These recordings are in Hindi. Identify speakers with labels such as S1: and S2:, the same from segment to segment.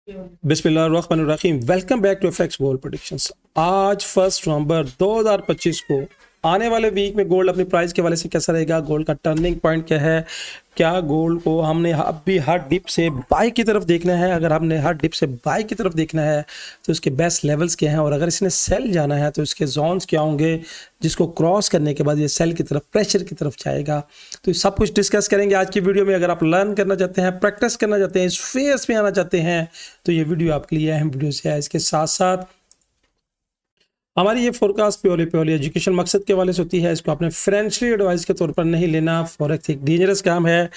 S1: बिस्मिल्लाहिर्रहमानिर्रहीम। Welcome back to FX gold predictions. आज 1 नवंबर 2025 को आने वाले वीक में गोल्ड अपनी प्राइस के वाले से कैसा रहेगा, गोल्ड का टर्निंग पॉइंट क्या है, क्या गोल्ड को हमने अभी हर डिप से बाई की तरफ देखना है। अगर हमने हर डिप से बाई की तरफ देखना है तो उसके बेस्ट लेवल्स क्या हैं, और अगर इसने सेल जाना है तो इसके जोन्स क्या होंगे जिसको क्रॉस करने के बाद ये सेल की तरफ, प्रेशर की तरफ जाएगा। तो सब कुछ डिस्कस करेंगे आज की वीडियो में। अगर आप लर्न करना चाहते हैं, प्रैक्टिस करना चाहते हैं, इस फेस में आना चाहते हैं तो ये वीडियो आपके लिए अहम वीडियो से है। इसके साथ साथ हमारी ये फोरकास्ट प्योरली एजुकेशन मकसद के वाले से होती है। इसको आपने फाइनेंशियली एडवाइस के तौर पर नहीं लेना। फॉरेक्स एक डेंजरस काम है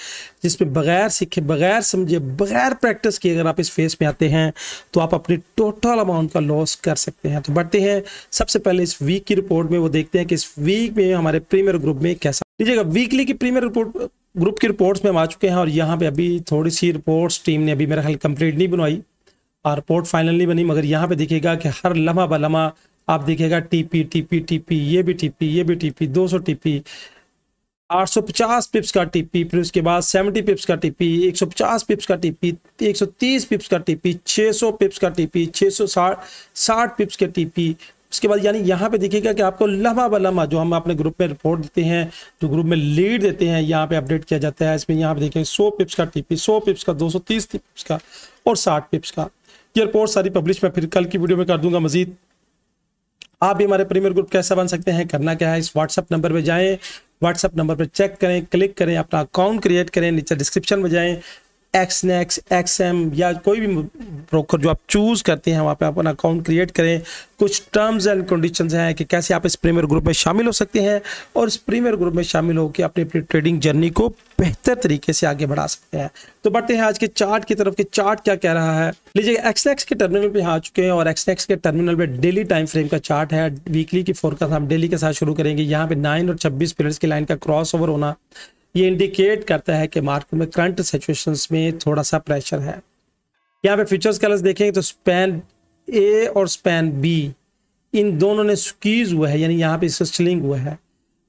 S1: जिसमें बगैर सीखे, बगैर समझे, बगैर प्रैक्टिस किए अगर आप इस फेस में आते हैं तो आप अपनी टोटल अमाउंट का लॉस कर सकते हैं। तो बढ़ते हैं सबसे पहले इस वीक की रिपोर्ट में, वो देखते हैं कि इस वीक में हमारे प्रीमियर ग्रुप में कैसा लीजिएगा। वीकली की प्रीमियर रिपोर्ट ग्रुप की रिपोर्ट्स में हम आ चुके हैं और यहाँ पे अभी थोड़ी सी रिपोर्ट्स टीम ने अभी मेरा ख्याल कंप्लीट नहीं बनवाई और रिपोर्ट फाइनल नहीं बनी, मगर यहाँ पे देखिएगा कि हर लम्हा ब लम्हा आप देखिएगा टीपी टीपी टीपी, ये भी टीपी, ये भी टीपी, 200 टीपी, 850 पिप्स का टीपी, फिर उसके बाद 70 पिप्स का टीपी, 150 पिप्स का टीपी, 130 पिप्स का टीपी, 600 पिप्स का टीपी, 660 पिप्स के टीपी। उसके बाद यानी यहाँ पे देखिएगा कि आपको लम्हा ब लम्हा जो हम अपने ग्रुप में रिपोर्ट देते हैं, जो ग्रुप में लीड देते हैं, यहाँ पे अपडेट किया जाता है। इसमें यहाँ पे देखें 100 पिप्स का टीपी, 100 पिप्स का, 230 पिप्स का और 60 पिप्स का। ये रिपोर्ट सारी पब्लिश मैं फिर कल की वीडियो में कर दूंगा मजीद। आप भी हमारे प्रीमियर ग्रुप कैसे बन सकते हैं, करना क्या है, इस व्हाट्सएप नंबर पे जाएं, व्हाट्सएप नंबर पे चेक करें, क्लिक करें, अपना अकाउंट क्रिएट करें, नीचे डिस्क्रिप्शन में जाएं, एक्सनेक्स, एक्सएम या कोई भी ब्रोकर जो आप चूज करते हैं वहाँ पे अपना अकाउंट क्रिएट करें। कुछ टर्म्स एंड कंडीशंस हैं कि कैसे आप इस प्रीमियर ग्रुप में शामिल हो सकते हैं और इस प्रीमियर ग्रुप में शामिल होकर अपनी अपनी ट्रेडिंग जर्नी को बेहतर तरीके से आगे बढ़ा सकते हैं। तो बढ़ते हैं आज के चार्ट की तरफ कि चार्ट क्या कह रहा है। लीजिए एक्सनेक्स के टर्मिनल पे आ चुके हैं और एक्सनेक्स के टर्मिनल पे डेली टाइम फ्रेम का चार्ट है। वीकली की फोरकास्ट हम डेली के साथ शुरू करेंगे। यहाँ पे 9 और 26 पीरियड्स की लाइन का क्रॉस ओवर होना ये इंडिकेट करता है कि मार्केट में करंट सिचुएशंस में थोड़ा सा प्रेशर है। यहाँ पे फ्यूचर्स कलर्स देखेंगे तो स्पैन ए और स्पैन बी इन दोनों ने स्क्वीज हुआ है, यानी यहाँ पे इसका स्लिंग हुआ है।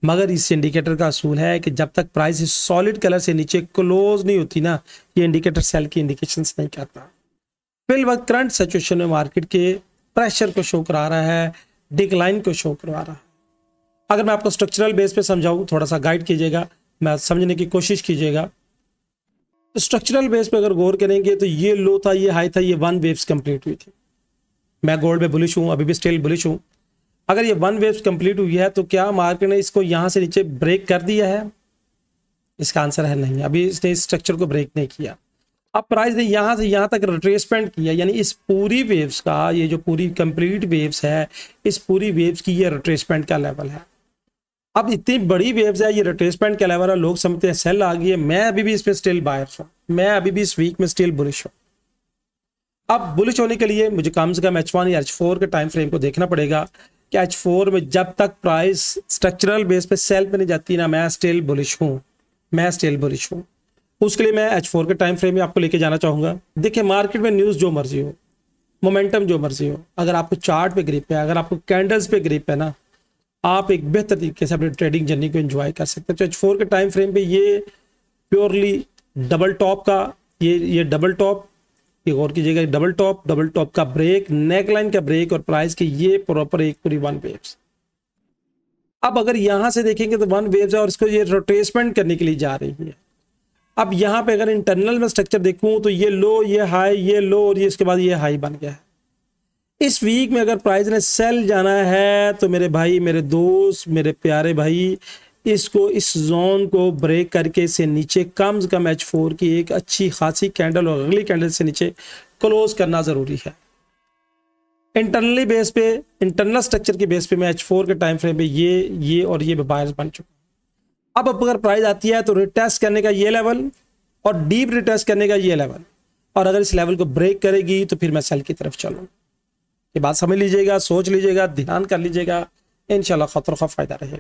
S1: मगर इस इंडिकेटर का असूल है कि जब तक प्राइस इस सॉलिड कलर से नीचे क्लोज नहीं होती ना, ये इंडिकेटर सेल की इंडिकेशंस नहीं करता। फिलहाल करंट सिचुएशन में मार्केट के प्रेशर को शो करा रहा है, डिक्लाइन को शो करवा रहा है। अगर मैं आपको स्ट्रक्चरल बेस पे समझाऊं, थोड़ा सा गाइड कीजिएगा, मैं समझने की कोशिश कीजिएगा। तो स्ट्रक्चरल बेस पे अगर गौर करेंगे तो ये लो था, ये हाई था, ये 1 वेव्स कंप्लीट हुई थी। मैं गोल्ड में बुलिश हूं, अभी भी स्टिल बुलिश हूं। अगर ये 1 वेव्स कंप्लीट हुई है तो क्या मार्केट ने इसको यहां से नीचे ब्रेक कर दिया है? इसका आंसर है नहीं, अभी इसने इस स्ट्रक्चर को ब्रेक नहीं किया। अब प्राइस ने यहां से यहां तक रिट्रेसमेंट किया, यानी इस पूरी वेव्स का, ये जो पूरी कंप्लीट वेव्स है, इस पूरी वेव्स की ये रिट्रेसमेंट का लेवल है। अब इतनी बड़ी वेव्स है, ये रिट्रेसमेंट का लेवल है, लोग समझते हैं सेल आ गई है। मैं अभी भी इसमें स्टिल बायर हूं, मैं अभी भी इस वीक में स्टिल बुलिश हूं। अब बुलिश होने के लिए मुझे कम से कम H1 या H4 के टाइम फ्रेम को देखना पड़ेगा कि H4 में जब तक प्राइस स्ट्रक्चरल बेस पे सेल पे नहीं जाती ना, मैं स्टिल बुलिश हूं, मैं स्टिल बुलिश हूं। उसके लिए मैं H4 के टाइम फ्रेम में आपको लेके जाना चाहूंगा। देखिए मार्केट में न्यूज़ जो मर्जी हो, मोमेंटम जो मर्जी हो, अगर आपको चार्ट पे ग्रिप है, अगर आपको कैंडल्स पे ग्रिप है ना, आप एक बेहतर तरीके से अपनी ट्रेडिंग जर्नी को एंजॉय कर सकते हैं। तो H4 के टाइम फ्रेम पे ये प्योरली डबल टॉप का, ये डबल टॉप, ये गौर कीजिएगा, डबल टॉप का ब्रेक, नेकलाइन का ब्रेक और प्राइस की ये प्रॉपर एक पूरी 1 वेव्स। अब अगर यहां से देखेंगे तो 1 वेव्स है और इसको ये रोटेसमेंट करने के लिए जा रही है। अब यहाँ पे अगर इंटरनल में स्ट्रक्चर देखूं तो ये लो, ये हाई, ये लो और ये इसके बाद ये हाई बन गया है। इस वीक में अगर प्राइस ने सेल जाना है तो मेरे भाई, मेरे दोस्त, मेरे प्यारे भाई, इसको इस जोन को ब्रेक करके से नीचे कम से कम H4 की एक अच्छी खासी कैंडल और अगली कैंडल से नीचे क्लोज करना जरूरी है। इंटरनली बेस पे, इंटरनल स्ट्रक्चर के बेस पे मैं H4 के टाइम फ्रेम पे ये और ये बायर्स बन चुका। अब अगर प्राइस आती है तो रिटेस्ट करने का ये लेवल और डीप रिटेस्ट करने का ये लेवल, और अगर इस लेवल को ब्रेक करेगी तो फिर मैं सेल की तरफ चलूँ। ये बात समझ लीजिएगा, सोच लीजिएगा, ध्यान कर लीजिएगा, इंशाल्लाह खतरों का फायदा रहेगा।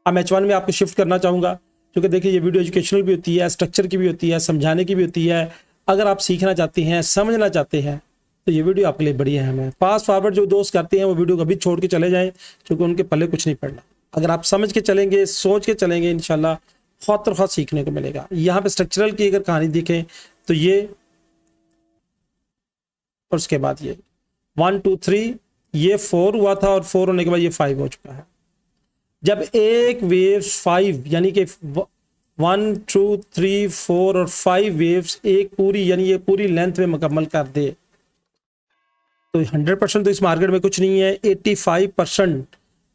S1: अब H1 में आपको शिफ्ट करना चाहूँगा, क्योंकि देखिए ये वीडियो एजुकेशनल भी होती है, स्ट्रक्चर की भी होती है, समझाने की भी होती है। अगर आप सीखना चाहते हैं, समझना चाहते हैं तो ये वीडियो आपके लिए बड़ी अहम है। फास्ट फॉरवर्ड जो दोस्त करते हैं वो वीडियो कभी छोड़ के चले जाएं, क्योंकि उनके पल्ले कुछ नहीं पड़ना। अगर आप समझ के चलेंगे, सोच के चलेंगे, इंशाल्लाह खतरों सीखने को मिलेगा। यहाँ पे स्ट्रक्चरल की अगर कहानी देखें तो ये और उसके बाद ये 1 2 3, ये 4 हुआ था और 4 होने के बाद ये 5 हो चुका है। जब एक वेव 5 यानी कि 1 2 3 4 और 5 वेव्स एक पूरी यानी ये पूरी लेंथ में मुकम्मल कर दे तो 100% तो इस मार्केट में कुछ नहीं है, 85%,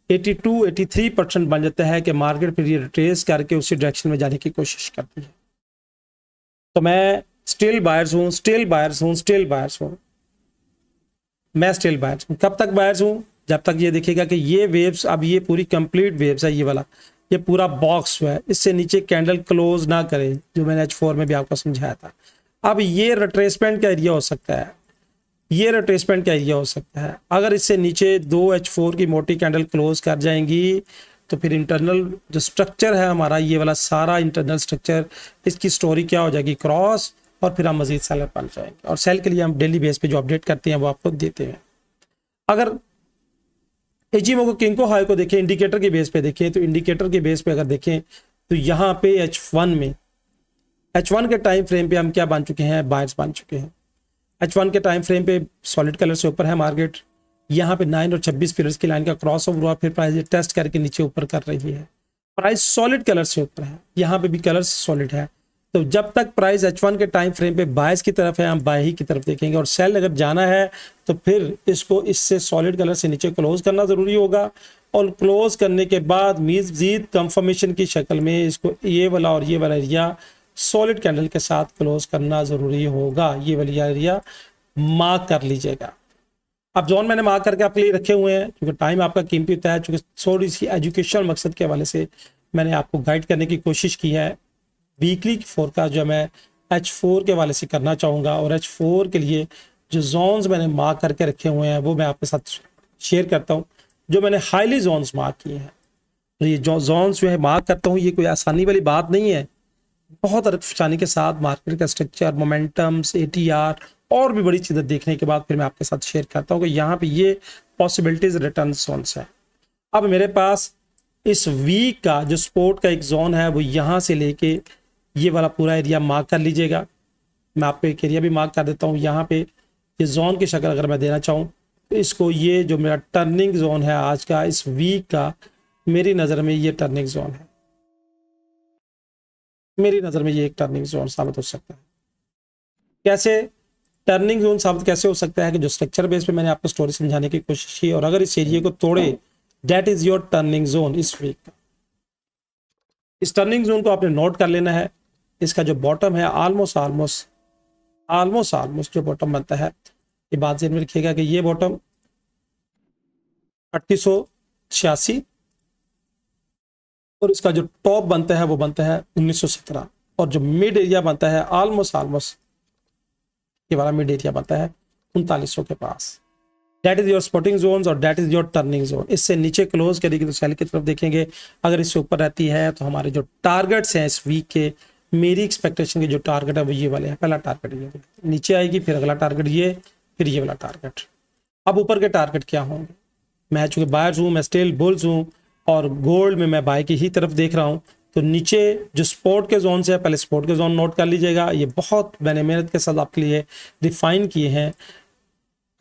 S1: 82 83% बन जाता है कि मार्केट फिर ये रिट्रेस करके उसी डायरेक्शन में जाने की कोशिश करती है। तो मैं स्टिल बायर्स हूँ, स्टिल बायर्स हूँ, स्टिल बायर्स हूँ, मैं स्टिल बायर्स हूँ। कब तक बायर्स हूँ? जब तक ये दिखेगा कि ये वेव्स, अब ये पूरी कंप्लीट वेव्स है, ये वाला ये पूरा बॉक्स हुआ है, इससे नीचे कैंडल क्लोज ना करे, जो मैंने H4 में भी आपको समझाया था। अब ये रिट्रेसमेंट का एरिया हो सकता है, ये रिट्रेसमेंट का एरिया हो सकता है। अगर इससे नीचे 2 H4 की मोटी कैंडल क्लोज कर जाएंगी तो फिर इंटरनल जो स्ट्रक्चर है हमारा, ये वाला सारा इंटरनल स्ट्रक्चर, इसकी स्टोरी क्या हो जाएगी? क्रॉस, और फिर हम मजीद सेलर बन जाएंगे। और सेल के लिए हम डेली बेस पे जो अपडेट करते हैं वो आपको देते हैं। अगर इचिमोको किंको हाई को देखें, इंडिकेटर के बेस पे देखें, तो इंडिकेटर के बेस पे अगर देखें तो यहाँ पे H1 में, H1 के टाइम फ्रेम पे हम क्या बन चुके हैं? बायर्स बन चुके हैं। H1 के टाइम फ्रेम पे सॉलिड कलर से ऊपर है मार्केट, यहाँ पे 9 और 26 पिलर्स की लाइन का क्रॉस ओवर हुआ, फिर प्राइस टेस्ट करके नीचे ऊपर कर रही है। प्राइस सॉलिड कलर से ऊपर है, यहाँ पे भी कलर सॉलिड है। तो जब तक प्राइस H1 के टाइम फ्रेम पे बायस की तरफ है, हम बाय ही की तरफ देखेंगे। और सेल अगर जाना है तो फिर इसको इससे सॉलिड कलर से नीचे क्लोज करना जरूरी होगा, और क्लोज करने के बाद मजीद कंफर्मेशन की शक्ल में इसको ये वाला और ये वाला एरिया सॉलिड कैंडल के साथ क्लोज करना जरूरी होगा। ये वाला एरिया मार्क कर लीजिएगा। अब जोन मैंने मार्क करके आपके लिए रखे हुए हैं, क्योंकि टाइम आपका कीमती होता है, चूंकि थोड़ी सी एजुकेशनल मकसद के हवाले से मैंने आपको गाइड करने की कोशिश की है। वीकली फोरकास्ट जो मैं H4 के हवाले से करना चाहूँगा, और H4 के लिए जो जोन्स मैंने मार्क करके रखे हुए हैं वो मैं आपके साथ शेयर करता हूँ, जो मैंने हाईली जोन्स मार्क किए हैं। तो ये जो जोन्स जो है मार्क करता हूँ, ये कोई आसानी वाली बात नहीं है। बहुत अरफानी के साथ मार्केट का स्ट्रक्चर, मोमेंटम्स, ATR और भी बड़ी चीज़ें देखने के बाद फिर मैं आपके साथ शेयर करता हूँ कि यहाँ पे ये पॉसिबिलिटीज रिटर्न जोन्स है। अब मेरे पास इस वीक का जो सपोर्ट का एक जोन है वो यहाँ से लेके ये वाला पूरा एरिया मार्क कर लीजिएगा। मैं आपको एक एरिया भी मार्क कर देता हूँ। यहाँ पे ये जोन की शक्ल अगर मैं देना चाहूँ तो इसको, ये जो मेरा टर्निंग जोन है आज का, इस वीक का, मेरी नज़र में ये टर्निंग जोन है। मेरी नज़र में ये एक टर्निंग जोन साबित हो सकता है। कैसे टर्निंग जोन साबित कैसे हो सकता है? कि जो स्ट्रक्चर बेस पे मैंने आपको स्टोरी समझाने की कोशिश की, और अगर इस एरिया को तोड़े, that is your turning zone इस वीक का। इस टर्निंग जोन को आपने नोट कर लेना है। इसका जो बॉटम है ऑलमोस्ट जो बॉटम बनता है, ये बात ध्यान में रखिएगा कि ये बॉटम 3886 और इसका जो टॉप बनता है वो बनता है 1917, और जो मिड एरिया बनता है ऑलमोस्ट ये वाला मिड एरिया बनता है 3900 के पास। That is your spotting zones और that is your turning zone. इससे नीचे क्लोज करेगी तो सेल की तरफ देखेंगे। अगर इससे ऊपर रहती है तो हमारे जो टारगेट्स हैं इस वीक के, मेरी एक्सपेक्टेशन के जो टारगेट है वो ये वाले हैं। पहला टारगेट ये, नीचे आएगी, फिर अगला टारगेट ये, फिर ये वाला टारगेट। अब ऊपर के टारगेट क्या होंगे? मैं चूंकि बायर्स हूँ, मैं स्टिल बुल्स हूँ, और गोल्ड में मैं बाय की ही तरफ देख रहा हूँ। तो नीचे जो स्पोर्ट के जोन से है, पहले स्पोर्ट के जोन नोट कर लीजिएगा। ये बहुत मैंने मेहनत के साथ आपके लिए डिफाइन किए हैं,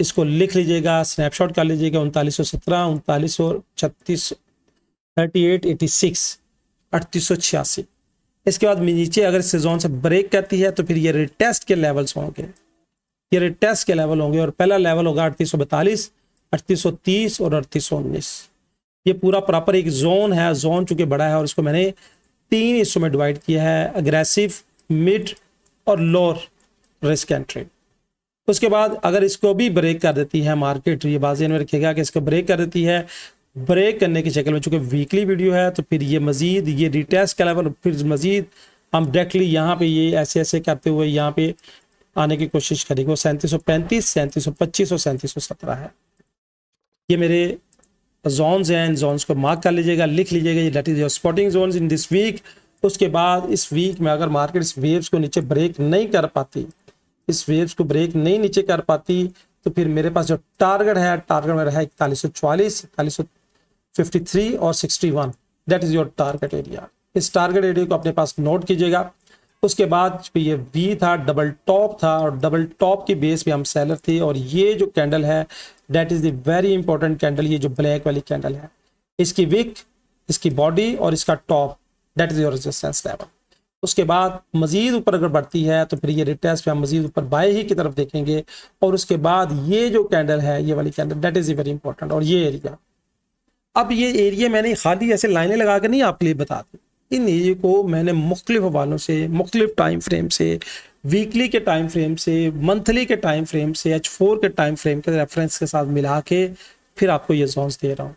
S1: इसको लिख लीजिएगा, स्नैपशॉट कर लीजिएगा। 3917, 3936, 3886, 3886। इसके बाद नीचे अगर इस जोन से ब्रेक करती है तो फिर ये रिटेस्ट के लेवल्स होंगे, ये रिटेस्ट के लेवल होंगे। और पहला लेवल होगा 3842, 3830 और 3819। ये पूरा प्रॉपर एक जोन है। जोन चूंकि बड़ा है और इसको मैंने 3 हिस्सों में डिवाइड किया है, अग्रेसिव, मिड और लोअर रिस्क एंट्री। उसके बाद अगर इसको भी ब्रेक कर देती है मार्केट, ये बात ध्यान में रखिएगा कि इसको ब्रेक कर देती है, ब्रेक करने की शक्ल में, चूंकि वीकली वीडियो है तो फिर ये मजीद ये रिटेस्ट का लेवल, फिर मजीद हम डायरेक्टली यहाँ पे ये ऐसे करते हुए यहाँ पे आने की कोशिश करेंगे। 3735, 3725 और 3717 है। ये मेरे जोन्स हैं, इन जोन्स को मार्क कर लीजिएगा, लिख लीजिएगा। ये that is your spotting zones in this week. उसके बाद इस वीक में अगर मार्केट इस वेव्स को नीचे ब्रेक नहीं कर पाती, इस वेव्स को ब्रेक नहीं नीचे कर पाती, तो फिर मेरे पास जो टारगेट है, टारगेट मेरा है 4144, 4153 और 61। That is your target area. इस टारगेट एरिया को अपने पास नोट कीजिएगा। उसके बाद ये वी था, डबल टॉप था, और डबल टॉप की बेस पे हम सेलर थे। और ये जो कैंडल है that is the very important candle, ये जो ब्लैक वाली कैंडल है, इसकी विक, इसकी बॉडी और इसका top, that is your resistance level. उसके बाद मजीद ऊपर अगर बढ़ती है तो फिर ये रिटेस्ट पे हम मजीद ऊपर बाय ही की तरफ देखेंगे। और उसके बाद ये जो कैंडल है, ये वाली candle, that is very important. और ये एरिया, अब ये एरिया मैंने खाली ऐसे लाइनें लगा कर नहीं आपके लिए बता दी, इन एरिया को मैंने मुख्तलिफ हवालों से, मुख्तलिफ टाइम फ्रेम से, वीकली के टाइम फ्रेम से, मंथली के टाइम फ्रेम से, H4 के टाइम फ्रेम के रेफरेंस के साथ मिला के फिर आपको ये जोन्स दे रहा हूँ।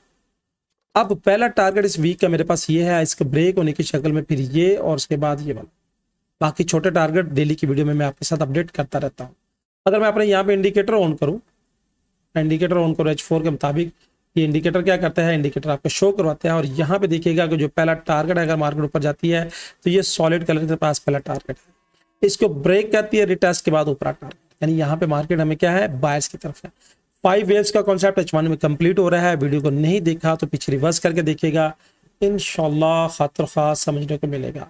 S1: अब पहला टारगेट इस वीक का मेरे पास ये है, इसके ब्रेक होने की शक्ल में फिर ये, और उसके बाद ये वाला। बाकी छोटे टारगेट डेली की वीडियो में मैं आपके साथ अपडेट करता रहता हूँ। अगर मैं अपने यहाँ पे इंडिकेटर ऑन करूँ, इंडिकेटर ऑन करूँ H4 के मुताबिक, ये इंडिकेटर क्या करता है, इंडिकेटर आपको शो करवाता है। और यहाँ पे देखिएगा कि जो पहला टारगेट है, अगर मार्केट ऊपर जाती है तो ये सॉलिड कलर के पास पहला टारगेट है, इसको ब्रेक करती है रिटेस्ट के बाद ऊपर टारगेट, यानी यहाँ पे मार्केट हमें क्या है, बायर्स की तरफ है। 5 वेव्स का कॉन्सेप्ट H1 में कंप्लीट हो रहा है। वीडियो को नहीं देखा तो पीछे रिवर्स करके देखिएगा, इंशाल्लाह खातिर खास समझने को मिलेगा।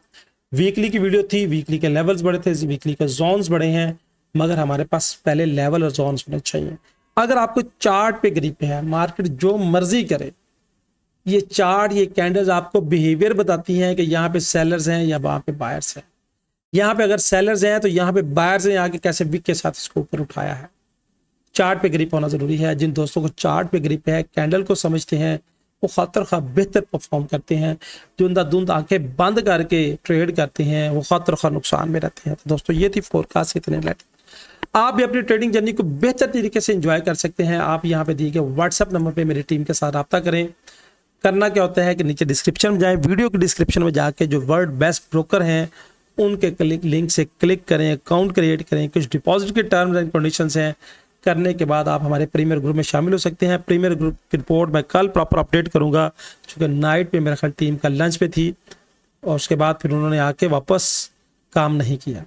S1: वीकली की वीडियो थी, वीकली के लेवल्स बड़े थे, वीकली के जोन्स बड़े हैं, मगर हमारे पास पहले लेवल और जोन्स होने चाहिए। अगर आपको चार्ट पे ग्रिप है, मार्केट जो मर्जी करे, ये चार्ट, ये कैंडल्स आपको बिहेवियर बताती हैं कि यहाँ पे सेलर्स हैं या वहाँ पे बायर्स हैं। यहाँ पे अगर सेलर्स हैं तो यहाँ पे बायर्स हैं, आके कैसे विक के साथ इसको ऊपर उठाया है। चार्ट पे ग्रिप होना जरूरी है। जिन दोस्तों को चार्ट पे ग्रिप है, कैंडल को समझते हैं, वो खातर खा बेहतर परफॉर्म करते हैं। जो धुंध आंखें बंद करके ट्रेड करते हैं, वो खातर खा नुकसान में रहते हैं। तो दोस्तों ये थी फोरकास्ट इतने लाइट। आप भी अपनी ट्रेडिंग जर्नी को बेहतर तरीके से एंजॉय कर सकते हैं। आप यहाँ पे दिए गए व्हाट्सएप नंबर पे मेरी टीम के साथ रब्ता करें। करना क्या होता है कि नीचे डिस्क्रिप्शन में जाएं, वीडियो के डिस्क्रिप्शन में जाके जो वर्ल्ड बेस्ट ब्रोकर हैं उनके लिंक से क्लिक करें, अकाउंट क्रिएट करें, कुछ डिपॉजिट के टर्म्स एंड कंडीशंस हैं। करने के बाद आप हमारे प्रीमियर ग्रुप में शामिल हो सकते हैं। प्रीमियर ग्रुप की रिपोर्ट मैं कल प्रॉपर अपडेट करूंगा, क्योंकि नाइट पे मेरा ख्याल टीम का लंच पे थी और उसके बाद फिर उन्होंने आके वापस काम नहीं किया।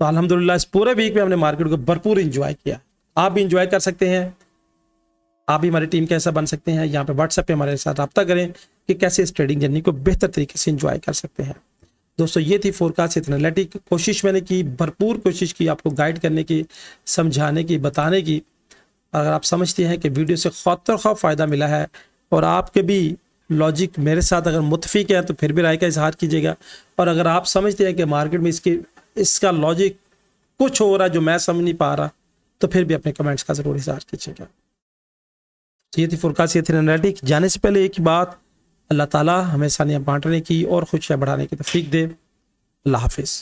S1: तो अल्हम्दुलिल्लाह इस पूरे वीक में हमने मार्केट को भरपूर इंजॉय किया। आप भी इंजॉय कर सकते हैं, आप भी हमारी टीम का हिस्सा बन सकते हैं। यहाँ पे व्हाट्सएप पे हमारे साथ रब्ता करें कि कैसे इस ट्रेडिंग जर्नी को बेहतर तरीके से इंजॉय कर सकते हैं। दोस्तों ये थी फोरकास्ट एनालिटिक। कोशिश मैंने की, भरपूर कोशिश की आपको गाइड करने की, समझाने की, बताने की। अगर आप समझते हैं कि वीडियो से खातिर खा फ़ायदा मिला है और आपके भी लॉजिक मेरे साथ अगर मुतफिक है तो फिर भी राय का इजहार कीजिएगा। और अगर आप समझते हैं कि मार्केट में इसका लॉजिक कुछ हो रहा है जो मैं समझ नहीं पा रहा, तो फिर भी अपने कमेंट्स का ज़रूर इजहार कीजिएगा। तो ये थी फोरकास्ट एनालिटिक। जाने से पहले एक ही बात, अल्लाह ताला हमें सानियाँ बांटने की और खुशियाँ बढ़ाने की तौफीक दे। अल्लाह हाफिज़।